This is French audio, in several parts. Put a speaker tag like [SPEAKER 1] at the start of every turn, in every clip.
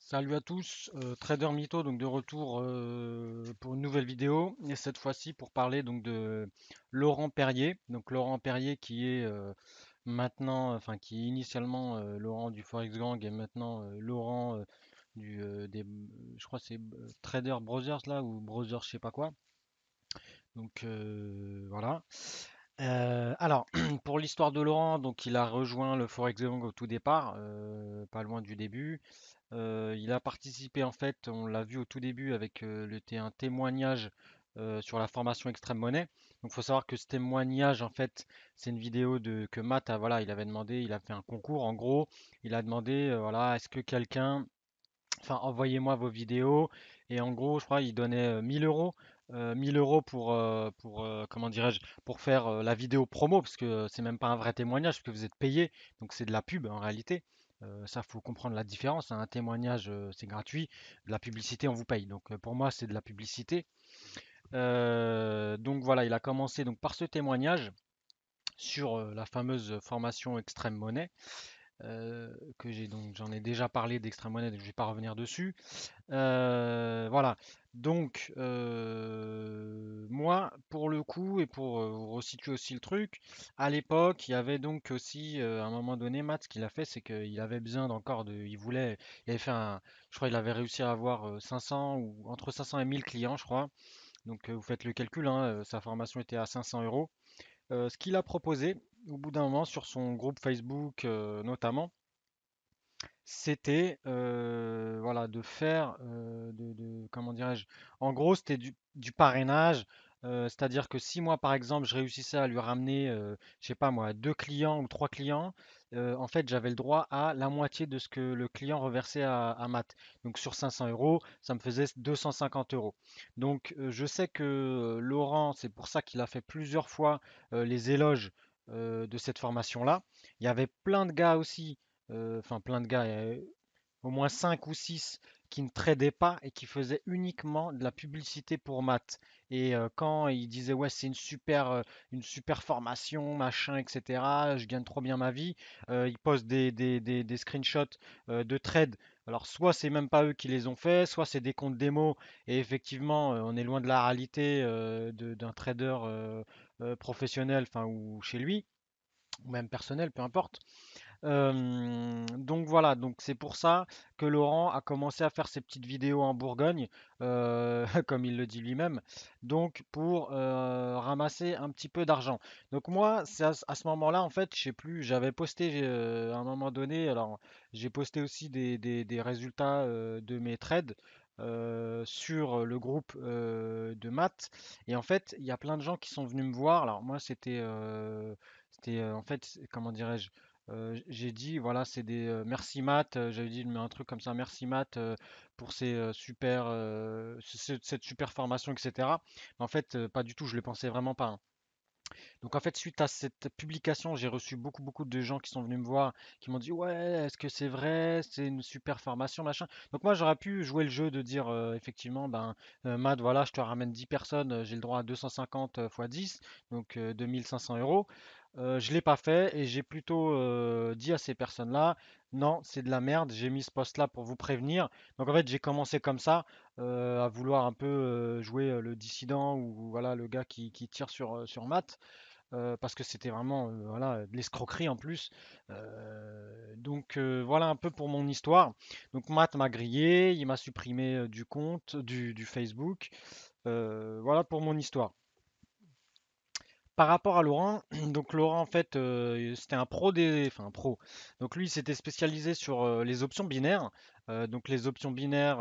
[SPEAKER 1] Salut à tous, Trader Mytho donc de retour pour une nouvelle vidéo et cette fois-ci pour parler donc de Laurent Perrier. Donc Laurent Perrier qui est maintenant, enfin qui est initialement Laurent du Forex Gang et maintenant Laurent je crois que c'est Trader Brothers là ou Brothers je sais pas quoi. Donc voilà. Alors pour l'histoire de Laurent, donc il a rejoint le Forex Gang au tout départ, pas loin du début. Il a participé en fait, on l'a vu au tout début avec un témoignage sur la formation extrême monnaie. Donc il faut savoir que ce témoignage en fait, c'est une vidéo que Matt a, voilà, il avait demandé, il a fait un concours en gros, il a demandé voilà, est-ce que quelqu'un, enfin envoyez-moi vos vidéos et en gros je crois il donnait 1000 euros. 1000 euros comment dirais-je, pour faire la vidéo promo, parce que c'est même pas un vrai témoignage, parce que vous êtes payé, donc c'est de la pub en réalité. Ça, faut comprendre la différence, hein. Un témoignage, c'est gratuit. De la publicité, on vous paye. Donc pour moi, c'est de la publicité. Donc voilà, il a commencé donc par ce témoignage sur la fameuse formation Extrême Monnaie, que j'en ai déjà parlé d'Extrême Monnaie, donc je vais pas revenir dessus. Voilà. Donc, moi, pour le coup, et pour vous resituer aussi le truc, à l'époque, il y avait donc aussi, à un moment donné, Matt, ce qu'il a fait, c'est qu'il avait besoin il voulait, il avait fait je crois, il avait réussi à avoir 500 ou entre 500 et 1000 clients, je crois. Donc, vous faites le calcul, hein, sa formation était à 500 euros. Ce qu'il a proposé, au bout d'un moment, sur son groupe Facebook, notamment, c'était voilà, de faire, comment dirais-je, en gros, c'était du parrainage, c'est-à-dire que si moi, par exemple, je réussissais à lui ramener, je sais pas moi, deux clients ou trois clients, en fait, j'avais le droit à la moitié de ce que le client reversait à Matt. Donc sur 500 euros, ça me faisait 250 euros. Donc je sais que Laurent, c'est pour ça qu'il a fait plusieurs fois les éloges de cette formation-là. Il y avait plein de gars aussi, enfin plein de gars, au moins 5 ou 6 qui ne tradaient pas et qui faisaient uniquement de la publicité pour maths. Et quand ils disaient ouais c'est une super formation, machin, etc. Je gagne trop bien ma vie, ils postent des screenshots de trades. Alors soit c'est même pas eux qui les ont fait, soit c'est des comptes démo et effectivement on est loin de la réalité d'un trader professionnel, enfin ou chez lui, ou même personnel, peu importe. Donc voilà, donc c'est pour ça que Laurent a commencé à faire ses petites vidéos en Bourgogne, comme il le dit lui-même, donc pour ramasser un petit peu d'argent. Donc moi, c'est à ce moment-là, en fait, je sais plus, j'avais posté à un moment donné, alors j'ai posté aussi des résultats de mes trades. Sur le groupe de maths et en fait il y a plein de gens qui sont venus me voir. Alors moi en fait, comment dirais-je, j'ai dit, voilà, c'est des merci Matt. J'avais dit, mais un truc comme ça, merci Matt pour cette super formation, etc. Mais en fait, pas du tout, je le pensais vraiment pas, hein. Donc en fait, suite à cette publication, j'ai reçu beaucoup de gens qui sont venus me voir, qui m'ont dit, ouais, est-ce que c'est vrai? C'est une super formation, machin. Donc moi, j'aurais pu jouer le jeu de dire, effectivement, ben, Matt, voilà, je te ramène 10 personnes, j'ai le droit à 250 fois 10, donc 2500 euros. Je l'ai pas fait et j'ai plutôt dit à ces personnes-là, non, c'est de la merde, j'ai mis ce post-là pour vous prévenir. Donc en fait, j'ai commencé comme ça, à vouloir un peu jouer le dissident ou voilà le gars qui tire sur Matt, parce que c'était vraiment voilà, de l'escroquerie en plus. Donc voilà un peu pour mon histoire. Donc Matt m'a grillé, il m'a supprimé du compte, du Facebook. Voilà pour mon histoire. Par rapport à Laurent, donc Laurent en fait c'était un pro enfin un pro. Donc lui il s'était spécialisé sur les options binaires. Donc les options binaires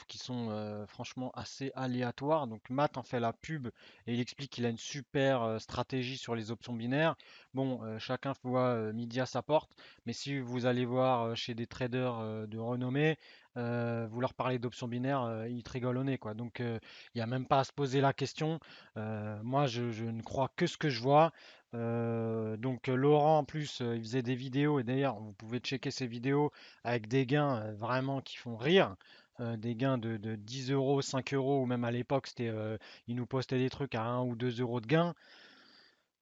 [SPEAKER 1] qui sont franchement assez aléatoires. Donc Matt en fait la pub et il explique qu'il a une super stratégie sur les options binaires. Bon, chacun voit midi à sa porte, mais si vous allez voir chez des traders de renommée, vous leur parlez d'options binaires, ils te rigolent au nez quoi. Donc il n'y a même pas à se poser la question. Moi, je ne crois que ce que je vois. Donc Laurent, en plus, il faisait des vidéos, et d'ailleurs, vous pouvez checker ces vidéos avec des gains vraiment qui font rire. Des gains de 10 euros, 5 euros, ou même à l'époque, il nous postait des trucs à 1 ou 2 euros de gain.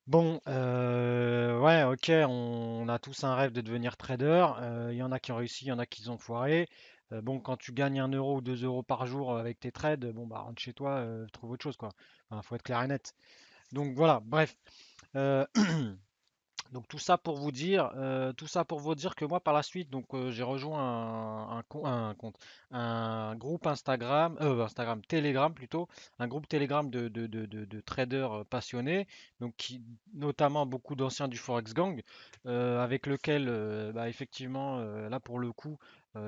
[SPEAKER 1] Bon, ouais, ok, on a tous un rêve de devenir trader. Il y en a qui ont réussi, il y en a qui ont foiré. Bon, quand tu gagnes 1 euro ou 2 euros par jour avec tes trades, bon, bah rentre chez toi, trouve autre chose, quoi. Enfin, faut être clair et net. Donc voilà, bref. Euh, Donc tout ça pour vous dire que moi par la suite, j'ai rejoint un compte, un groupe Instagram, Telegram plutôt, un groupe Telegram de traders passionnés, donc qui, notamment beaucoup d'anciens du Forex Gang, avec lequel, bah, effectivement, là pour le coup,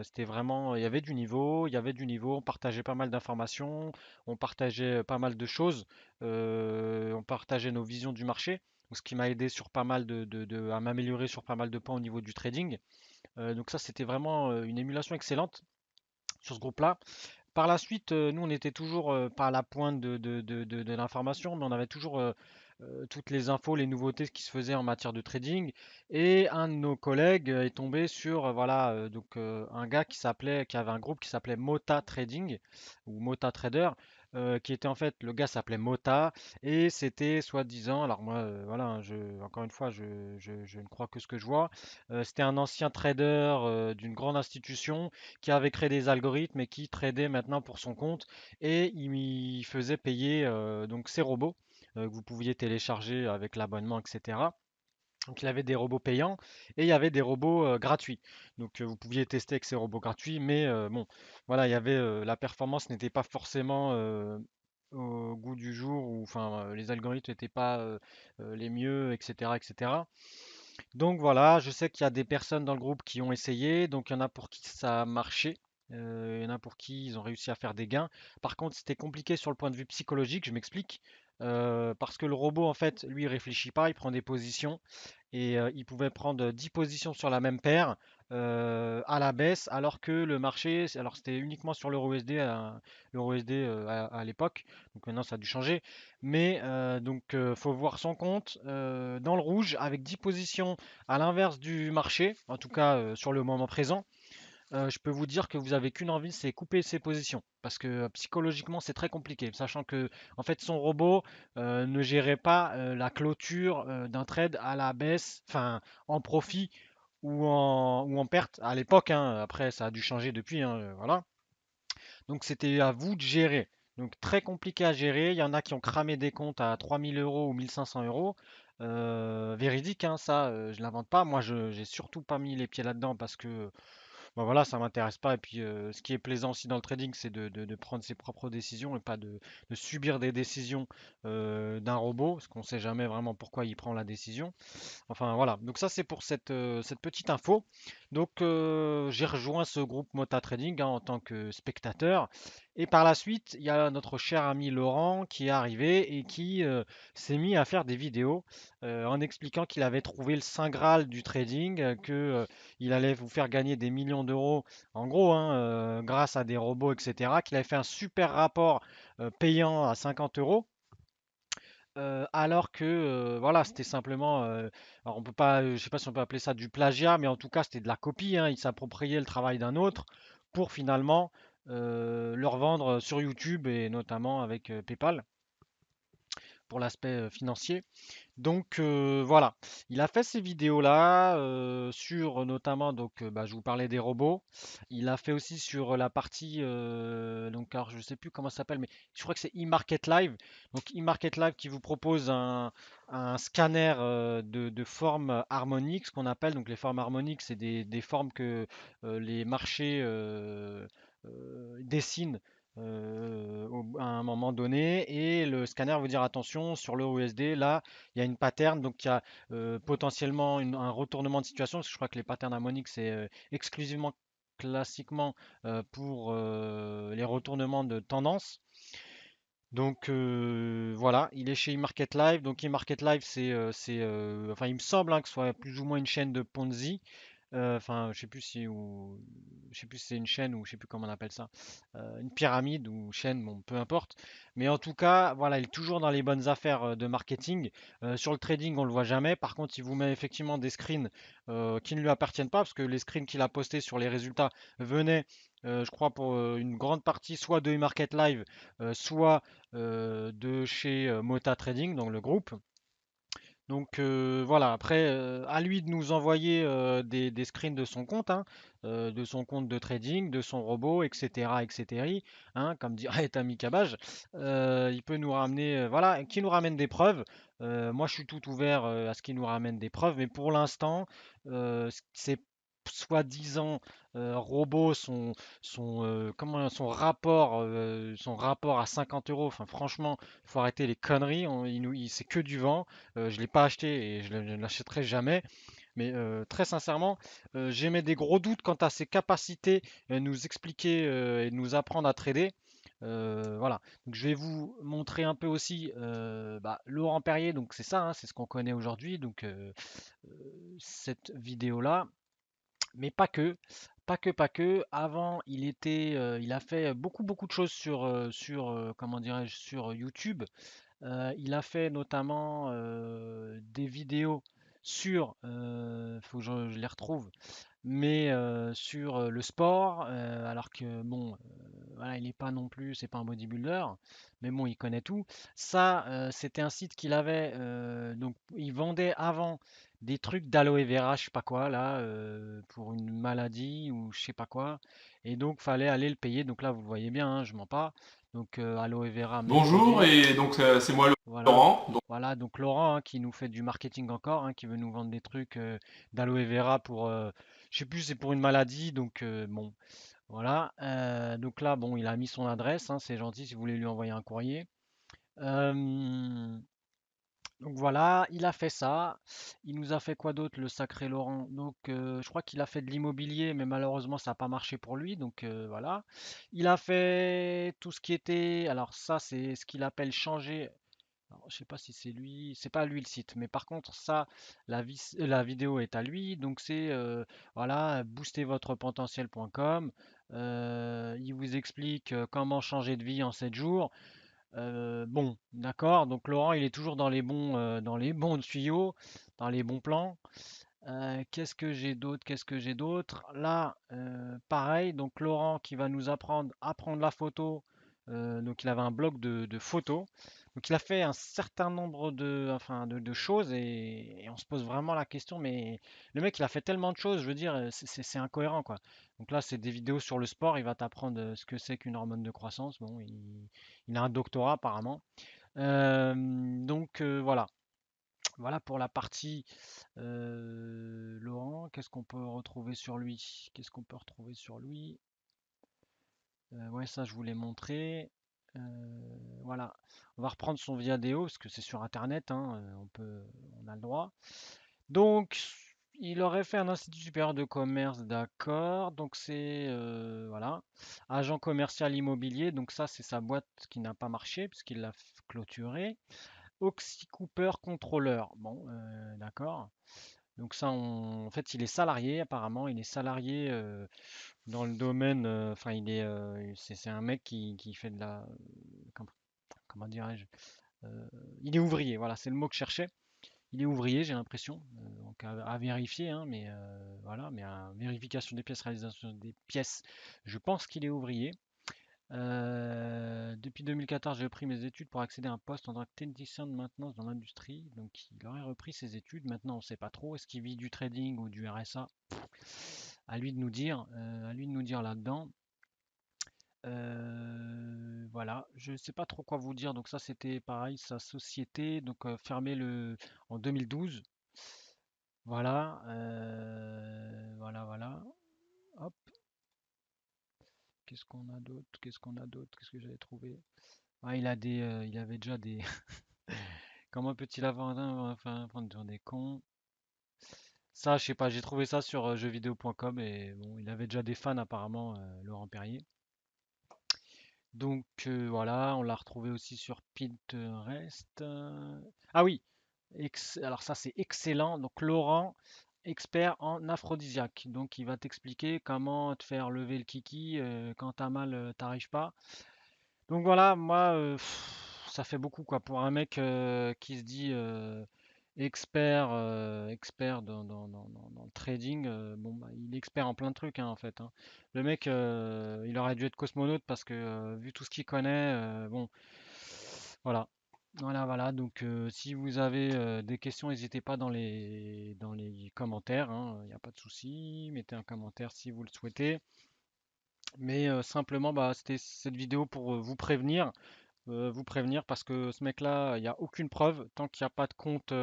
[SPEAKER 1] c'était vraiment, il y avait du niveau, il y avait du niveau, on partageait pas mal d'informations, on partageait pas mal de choses, on partageait nos visions du marché ce qui m'a aidé sur pas mal à m'améliorer sur pas mal de points au niveau du trading. Donc ça, c'était vraiment une émulation excellente sur ce groupe-là. Par la suite, nous, on était toujours pas à la pointe de l'information, mais on avait toujours toutes les infos, les nouveautés, ce qui se faisait en matière de trading. Et un de nos collègues est tombé sur voilà, un gars qui avait un groupe qui s'appelait Mota Trading ou Mota Trader, qui était en fait, le gars s'appelait Mota et c'était soi-disant, alors moi, voilà, hein, encore une fois, je ne crois que ce que je vois. C'était un ancien trader d'une grande institution qui avait créé des algorithmes et qui tradait maintenant pour son compte et il faisait payer donc ses robots que vous pouviez télécharger avec l'abonnement, etc. Donc il y avait des robots payants et il y avait des robots gratuits. Donc vous pouviez tester avec ces robots gratuits, mais bon, voilà, la performance n'était pas forcément au goût du jour, ou enfin les algorithmes n'étaient pas les mieux, etc., etc. Donc voilà, je sais qu'il y a des personnes dans le groupe qui ont essayé, donc il y en a pour qui ça a marché, il y en a pour qui ils ont réussi à faire des gains. Par contre, c'était compliqué sur le point de vue psychologique, je m'explique. Parce que le robot, en fait, lui, il réfléchit pas, il prend des positions et il pouvait prendre 10 positions sur la même paire à la baisse, alors que le marché, alors c'était uniquement sur l'euro USD, l'euro USD à l'époque, donc maintenant ça a dû changer, mais faut voir son compte dans le rouge avec 10 positions à l'inverse du marché, en tout cas sur le moment présent. Je peux vous dire que vous avez qu'une envie, c'est couper ses positions, parce que psychologiquement c'est très compliqué, sachant que en fait son robot ne gérait pas la clôture d'un trade à la baisse, enfin en profit ou en perte à l'époque, hein. Après ça a dû changer depuis, hein, voilà. Donc c'était à vous de gérer. Donc très compliqué à gérer. Il y en a qui ont cramé des comptes à 3000 euros ou 1500 euros. Véridique, hein, ça, je l'invente pas. Moi, je j'ai surtout pas mis les pieds là-dedans parce que bon, voilà, ça m'intéresse pas. Et puis, ce qui est plaisant aussi dans le trading, c'est de prendre ses propres décisions et pas de subir des décisions d'un robot, parce qu'on sait jamais vraiment pourquoi il prend la décision. Enfin voilà, donc ça c'est pour cette petite info. Donc j'ai rejoint ce groupe Mota Trading hein, en tant que spectateur. Et par la suite, il y a notre cher ami Laurent qui est arrivé et qui s'est mis à faire des vidéos en expliquant qu'il avait trouvé le saint Graal du trading, que il allait vous faire gagner des millions d'euros, en gros, hein, grâce à des robots, etc. Qu'il avait fait un super rapport payant à 50 euros. Alors que voilà, c'était simplement, alors on peut pas, je sais pas si on peut appeler ça du plagiat, mais en tout cas c'était de la copie, hein. Il s'appropriait le travail d'un autre pour finalement le revendre sur YouTube et notamment avec PayPal pour l'aspect financier. Donc voilà, il a fait ces vidéos-là sur notamment, bah, je vous parlais des robots. Il a fait aussi sur la partie, alors je sais plus comment ça s'appelle, mais je crois que c'est eMarket Live. Donc eMarket Live qui vous propose un scanner de formes harmoniques, ce qu'on appelle. Donc les formes harmoniques, c'est des formes que les marchés dessinent à un moment donné et le scanner vous dire attention sur le USD là il y a une pattern donc il y a potentiellement un retournement de situation parce que je crois que les patterns harmoniques c'est exclusivement classiquement pour les retournements de tendance. Donc voilà, il est chez eMarket Live. Donc eMarket Live, enfin il me semble hein, que ce soit plus ou moins une chaîne de Ponzi. Enfin, je sais plus si c'est une chaîne ou je sais plus comment on appelle ça, une pyramide ou chaîne, bon, peu importe. Mais en tout cas, voilà, il est toujours dans les bonnes affaires de marketing. Sur le trading, on le voit jamais. Par contre, il vous met effectivement des screens qui ne lui appartiennent pas, parce que les screens qu'il a postés sur les résultats venaient, je crois, pour une grande partie, soit de eMarket Live, soit de chez Mota Trading, donc le groupe. Donc voilà, après, à lui de nous envoyer des screens de son compte, hein, de son compte de trading, de son robot, etc., etc., hein, comme dirait Tammy Cabage. Il peut nous ramener, voilà, qui nous ramène des preuves. Moi, je suis tout ouvert à ce qu'il nous ramène des preuves, mais pour l'instant, ces soi-disant robots, son rapport à 50 euros, enfin franchement, faut arrêter les conneries, c'est que du vent. Je ne l'ai pas acheté et je ne l'achèterai jamais. Mais très sincèrement, j'émets des gros doutes quant à ses capacités à nous expliquer et nous apprendre à trader. Voilà. Donc, je vais vous montrer un peu aussi Laurent Perrier. Donc c'est ça, hein, c'est ce qu'on connaît aujourd'hui. Donc cette vidéo-là, mais pas que, pas que. Avant, il a fait beaucoup beaucoup de choses sur comment dirais-je, sur YouTube. Il a fait notamment des vidéos faut que je les retrouve, mais sur le sport, alors que bon, voilà, il n'est pas non plus, c'est pas un bodybuilder, mais bon, il connaît tout. Ça, c'était un site qu'il avait, donc il vendait avant des trucs d'aloe vera, je sais pas quoi, là, pour une maladie ou je sais pas quoi, et donc fallait aller le payer. Donc là, vous le voyez bien, hein, je mens pas. Donc aloe vera, mes
[SPEAKER 2] Bonjour,
[SPEAKER 1] produits.
[SPEAKER 2] et donc c'est moi
[SPEAKER 1] Voilà.
[SPEAKER 2] Laurent. Donc,
[SPEAKER 1] Voilà, donc Laurent hein, qui nous fait du marketing encore, hein, qui veut nous vendre des trucs d'aloe vera pour, je sais plus, c'est pour une maladie, donc bon, voilà. Donc là, bon, il a mis son adresse, hein, c'est gentil si vous voulez lui envoyer un courrier. Euh, donc voilà, il a fait ça. Il nous a fait quoi d'autre, le sacré Laurent? Donc je crois qu'il a fait de l'immobilier, mais malheureusement ça n'a pas marché pour lui, donc voilà. Il a fait tout ce qui était, alors ça c'est ce qu'il appelle changer. Alors, je sais pas si c'est lui, c'est pas lui le site, mais par contre ça, la vidéo est à lui, donc c'est voilà, booster votre potentiel.com. Il vous explique comment changer de vie en 7 jours. Bon, d'accord, donc Laurent il est toujours dans les bons tuyaux, dans les bons plans. Qu'est-ce que j'ai d'autre? Qu'est-ce que j'ai d'autre? Là, pareil, donc Laurent qui va nous apprendre à prendre la photo. Donc il avait un blog de photos. Donc il a fait un certain nombre de choses et on se pose vraiment la question, mais le mec il a fait tellement de choses, je veux dire, c'est incohérent quoi. Donc là c'est des vidéos sur le sport, il va t'apprendre ce que c'est qu'une hormone de croissance. Bon, il a un doctorat apparemment. Voilà. Voilà pour la partie Laurent. Qu'est-ce qu'on peut retrouver sur lui? Qu'est-ce qu'on peut retrouver sur lui? Ouais, ça je vous l'ai montré. Voilà. On va reprendre son Viadeo parce que c'est sur Internet, hein, on a le droit. Donc, il aurait fait un institut supérieur de commerce, d'accord. Donc c'est voilà, agent commercial immobilier. Donc ça, c'est sa boîte qui n'a pas marché puisqu'il l'a clôturée. Oxy Cooper contrôleur. Bon, d'accord. Donc ça, en fait, il est salarié apparemment. Il est salarié dans le domaine. Enfin, c'est un mec qui fait de la. Comment, comment dirais-je? Il est ouvrier. Voilà, c'est le mot que je cherchais. Il est ouvrier, j'ai l'impression. Donc à vérifier, hein, mais voilà. Mais à vérification des pièces, réalisation des pièces, je pense qu'il est ouvrier. Depuis 2014, j'ai repris mes études pour accéder à un poste en tant que technicien de maintenance dans l'industrie. Donc, il aurait repris ses études. Maintenant, on ne sait pas trop. Est-ce qu'il vit du trading ou du RSA? À lui de nous dire. À lui de nous dire là-dedans. Voilà. Je ne sais pas trop quoi vous dire. Donc, ça, c'était pareil, sa société. Donc, fermé en 2012. Voilà. Voilà, voilà. Hop. Qu'est-ce qu'on a d'autre? Qu'est-ce qu'on a d'autre? Qu'est-ce que j'avais trouvé? Ah, il avait déjà des. Comment peut-il avoir enfin, prendre des cons? Ça, je sais pas, j'ai trouvé ça sur jeuxvideo.com et bon, il avait déjà des fans apparemment, Laurent Perrier. Donc voilà, on l'a retrouvé aussi sur Pinterest. Ah oui, alors ça c'est excellent. Donc Laurent, expert en aphrodisiaque. Donc il va t'expliquer comment te faire lever le kiki quand t'as mal, t'arrives pas. Donc voilà, moi, ça fait beaucoup quoi pour un mec qui se dit expert dans le trading. Bon, bah, il est expert en plein de trucs hein, en fait, hein. Le mec, il aurait dû être cosmonaute parce que vu tout ce qu'il connaît, bon, voilà. Voilà, voilà. Donc, si vous avez des questions, n'hésitez pas dans les commentaires, hein, il n'y a pas de souci. Mettez un commentaire si vous le souhaitez. Mais simplement, bah, c'était cette vidéo pour vous prévenir parce que ce mec-là, il n'y a aucune preuve tant qu'il n'y a pas de compte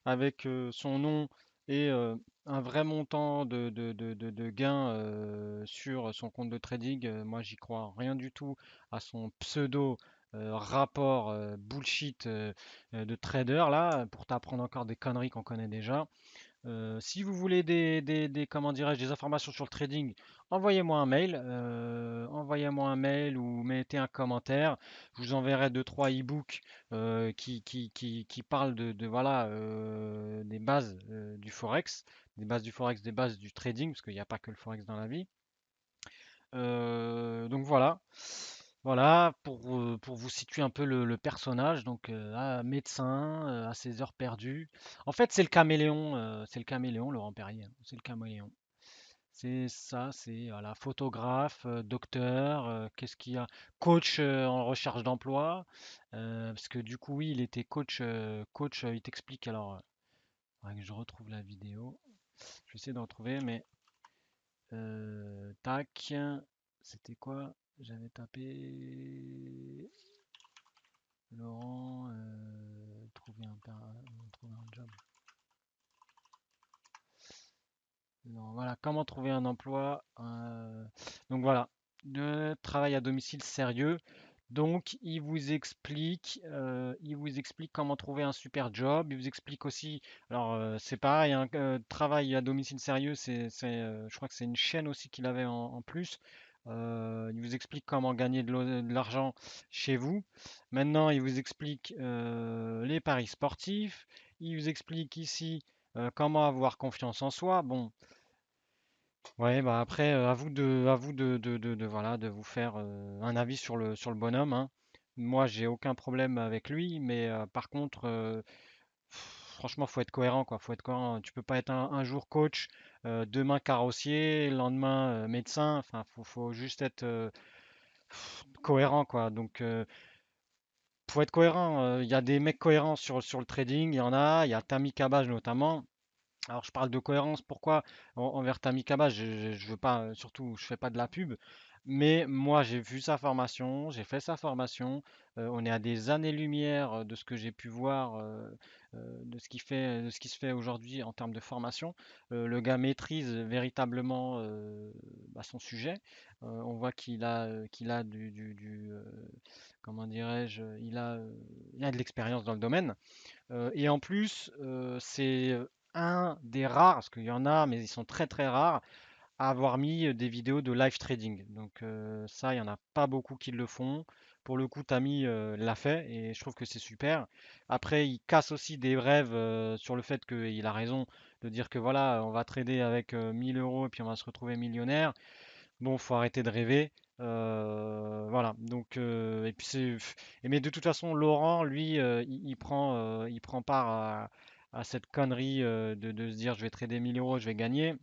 [SPEAKER 1] avec son nom et un vrai montant de gains sur son compte de trading. Moi, j'y crois rien du tout à son pseudo rapport bullshit de trader là pour t'apprendre encore des conneries qu'on connaît déjà. Si vous voulez comment dirais-je, des informations sur le trading, envoyez-moi un mail ou mettez un commentaire. Je vous enverrai deux, trois e-books qui parlent voilà, des bases du Forex, des bases du Forex, des bases du trading, parce qu'il n'y a pas que le Forex dans la vie. Donc voilà. Voilà, pour vous situer un peu le personnage, donc médecin à ses heures perdues. En fait, c'est le caméléon, Laurent Perrier, hein, c'est le caméléon. C'est ça, c'est voilà, photographe, docteur, qu'est-ce qu'il y a? Coach en recherche d'emploi, parce que du coup, oui, il était coach, il t'explique alors, faudrait que je retrouve la vidéo. Je vais essayer de retrouver, mais tac, c'était quoi? J'avais tapé Laurent, trouver un job. Non, voilà, comment trouver un emploi. Donc voilà, de travail à domicile sérieux. Donc il vous explique comment trouver un super job. Il vous explique aussi, alors c'est pareil, hein, travail à domicile sérieux, je crois que c'est une chaîne aussi qu'il avait en plus. Il vous explique comment gagner de l'argent chez vous. Maintenant, il vous explique les paris sportifs. Il vous explique ici comment avoir confiance en soi. Bon, ouais, bah après, à vous voilà, de vous faire un avis sur le bonhomme, hein. Moi, j'ai aucun problème avec lui, mais par contre, franchement, faut être cohérent, quoi. Faut être cohérent. Tu peux pas être un jour coach, demain carrossier, le lendemain médecin. Enfin, faut juste être cohérent, quoi. Donc, faut être cohérent. Il y a des mecs cohérents sur le trading, il y en a. Il y a Tammy Cabage notamment. Alors je parle de cohérence, pourquoi envers Tamikaba, je veux pas, surtout je fais pas de la pub, mais moi j'ai vu sa formation, j'ai fait sa formation, on est à des années-lumière de ce que j'ai pu voir, de ce qui se fait aujourd'hui en termes de formation. Le gars maîtrise véritablement son sujet. On voit qu'il a comment dirais-je, il a de l'expérience dans le domaine. Et en plus, c'est un des rares, parce qu'il y en a, mais ils sont très très rares, à avoir mis des vidéos de live trading. Donc ça, il n'y en a pas beaucoup qui le font. Pour le coup, Tami l'a fait et je trouve que c'est super. Après, il casse aussi des rêves sur le fait qu'il a raison de dire que voilà, on va trader avec 1000 euros et puis on va se retrouver millionnaire. Bon, faut arrêter de rêver. Voilà. Donc, et puis mais de toute façon, Laurent, lui, il prend part à cette connerie de se dire je vais trader 1000 euros, je vais gagner,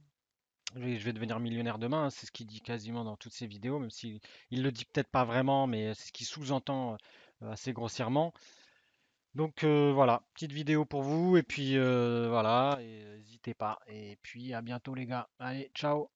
[SPEAKER 1] je vais devenir millionnaire demain, hein. C'est ce qu'il dit quasiment dans toutes ses vidéos, même si il le dit peut-être pas vraiment, mais c'est ce qu'il sous-entend assez grossièrement. Donc voilà, petite vidéo pour vous, et puis voilà, et n'hésitez pas. Et puis à bientôt les gars. Allez, ciao!